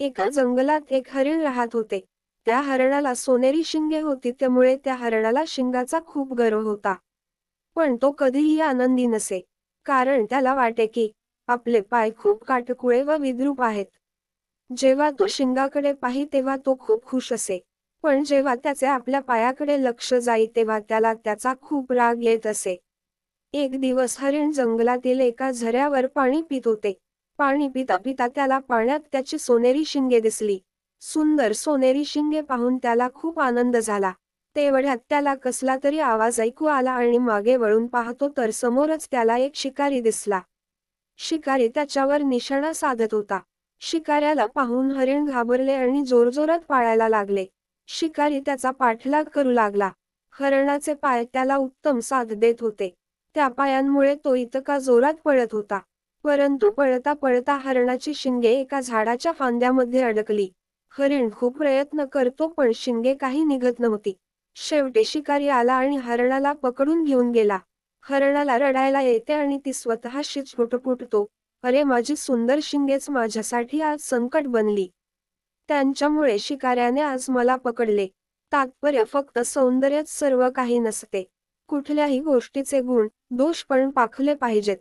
एका जंगलात एक हरीण राहत होते. त्या हरणाला सोनेरी शिंगे होती, त्यामुळे त्या हरणाला शिंगाचा खूप गर्व होता. पण तो कधीही आनंदी नसे. कारण त्याला वाटे की आपले पाय खूप काटकुळे व विद्रूप आहेत. जेव्हा तो शिंगाकडे पाही तेव्हा तो खूप खुश असे. पण जेव्हा त्याचे आपल्या पायाकडे लक्ष जाई तेव्हा त्याला त्याचा खूप राग येत असे. एक दिवस हरीण जंगलातील एका झऱ्यावर पाणी पित होते. पाणी पिता पिता त्याला पाण्यात त्याची सोनेरी शिंगे दिसली. सुंदर सोनेरी शिंगे पाहून त्याला खूप आनंद झाला. तेवढ्यात त्याला कसला तरी आवाज ऐकू आला आणि मागे वळून पाहतो तर समोरच त्याला एक शिकारी दिसला. शिकारी त्याच्यावर निशाणा साधत होता. शिकाऱ्याला पाहून हरीण घाबरले आणि जोरजोरात पळायला लागले. शिकारी त्याचा पाठलाग करू लागला. हरणाचे पाय त्याला उत्तम साथ देत होते. त्या पायांमुळे तो इतका जोरात पळत होता. परंतु पळता पळता हरणाची शिंगे एका झाडाच्या फांद्यामध्ये अडकली. हरीण खूप प्रयत्न करतो पण शिंगे काही निघत नव्हती. शेवटी शिकारी आला आणि हरणाला पकडून घेऊन गेला. हरणाला रडायला येते आणि ती स्वतःशीच पुटपुटतो, "अरे माझी सुंदर शिंगेच माझ्यासाठी आज संकट बनली. त्यांच्यामुळे शिकाऱ्याने आज मला पकडले." तात्पर्य फक्त सौंदर्यच सर्व काही नसते. कुठल्याही गोष्टीचे गुण, दोष पण पाखले पाहिजेत.